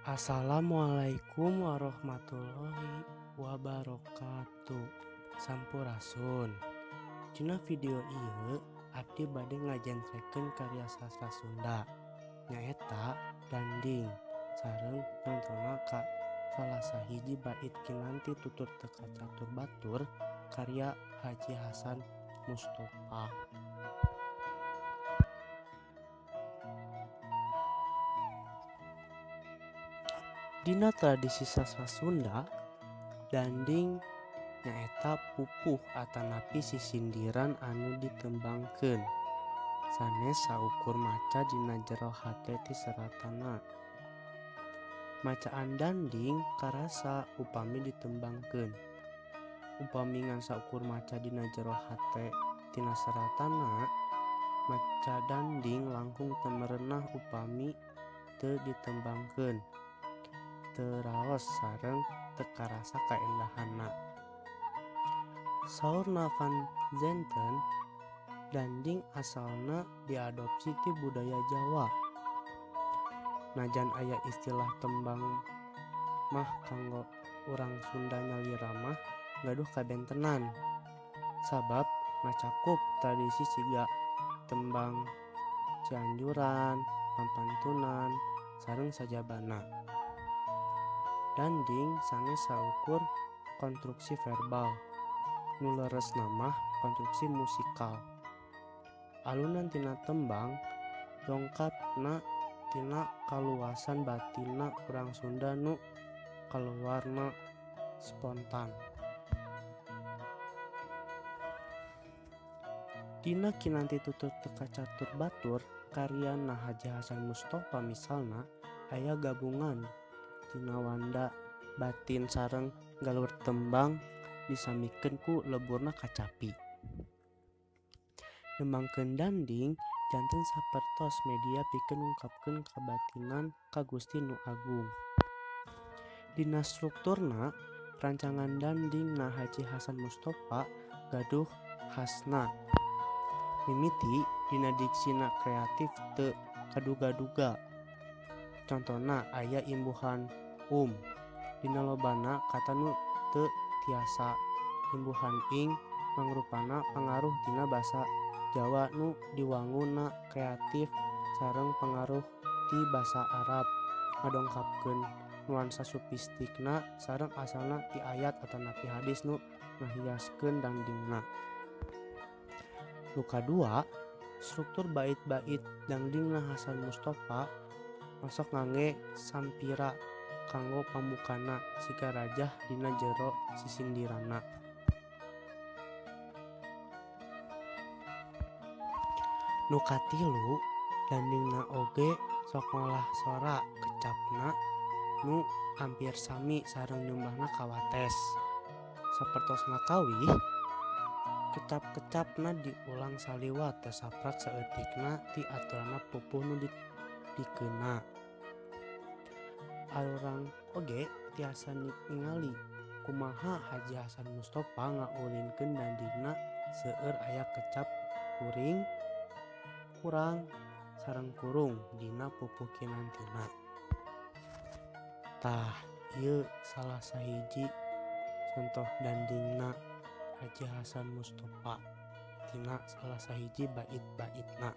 Assalamualaikum warahmatullahi wabarakatuh. Sampurasun. Dina video ieu abdi bade ngajentrekeun karya sastra Sunda nyaeta Danding sareng nontrona ka salah sahiji bait kinanti tutur teka catur batur karya Haji Hasan Mustapa. Dina tradisi sastra Sunda, danding nyaeta pupuh atanapi sisindiran anu ditembangkeun sanes saukur maca dina jero hate ti seratana. Macaan danding karasa upami ditembangkeun. Upami ngan saukur maca dina jero hate tina seratana, maca danding langkung temerenah upami teu ditembangkeun. Teraos sareng teu karasa kaendahanna. Saurna Van Zenten, danding asalna diadopsi ti budaya Jawa. Najan aya istilah tembang mah kanggo urang Sunda nyalira mah gaduh kabentenan. Sabab macakup tradisi siga tembang cianjuran, pampantunan, sareng sajabana. Danding sanes saukur konstruksi verbal, nu leresna mah konstruksi musikal. Alunan tina tembang dongkapna tina kaluasan batinna urang Sunda nu kaluarna spontan. Dina kinanti tutur teka catur batur karyana Haji Hasan Mustapa misalna aya gabungan tina wanda batin sareng galur tembang disamikeun ku leburna kacapi. Nembangkeun danding janten sapertos media pikeun ngungkapkeun kabatinan ka Gusti Nu Agung. Dina strukturna rancangan danding na Haji Hasan Mustapa gaduh khasna. Mimiti dina diksina kreatif teu kaduga-duga. Contona aya imbuhan dina lobana kata nu teu tiasa. Imbuhan ing mangrupana pangaruh tina basa Jawa nu diwangunna kreatif sareng pangaruh ti basa Arab ngadongkapkeun nuansa supistikna sareng asalna ti ayat atanapi hadis nu ngahiaskeun dandingna. Nu kadua, struktur bait-bait dandingna Hasan Mustapa masok ngangge sampira kanggo pambukana siga rajah dina jero sisindirana. Nu katilu, dandingna oge sok ngolah sora kecapna nu hampir sami sareng jumlahna kawates. Sapertos ngakawih, kecap-kecapna diulang saliwat teu saprak saeutikna ti aturana pupuh nu dikeuna. Arurang oge tiasa ningali kumaha Haji Hasan Mustapa ngaulinkeun dandingna seueur aya kecap kuring, kurang, sareng kurung dina pupuh kinantina. Tah ieu salah sahiji contoh dandingna Haji Hasan Mustapa tina salah sahiji bait-baitna.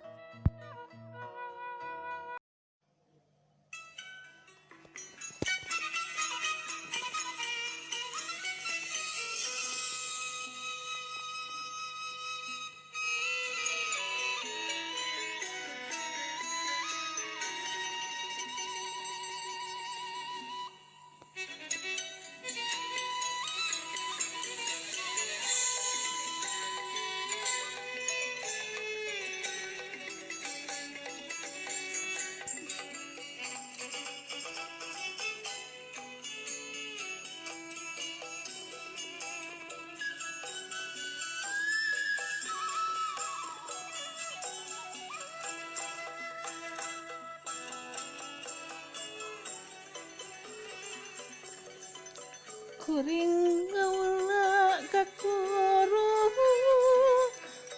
Kuring ngaula ka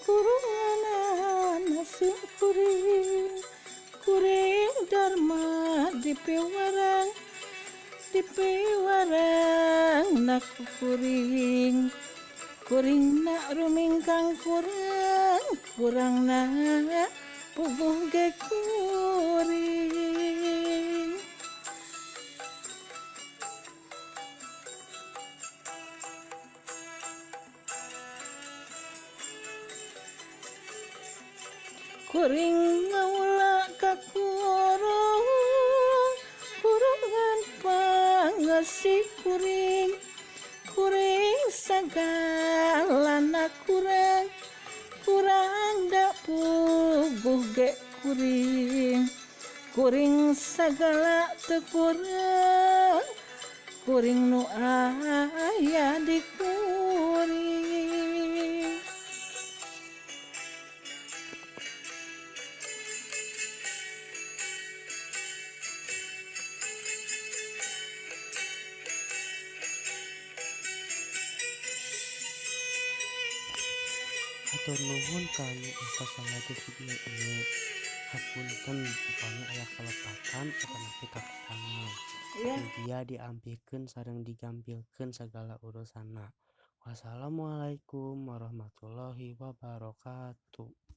kurungan nasi kuring dharma dipewarang dipiwarang nak kuring kuring nak rumingkang kurang nak puguh ge kuring kuring ngaula ka kurungan pangasih kuring kuring sagalana kurang dak puguh ge kuring sagala teu kuring nu aya di kuring. Hatur nuhun kanu engkas salaju video ieu. Hapunten upami aya kalepatan atanapi kakurangan. Ya. Media diampikeun sareng digampilkeun sagala urusanna. Wassalamualaikum warahmatullahi wabarakatuh.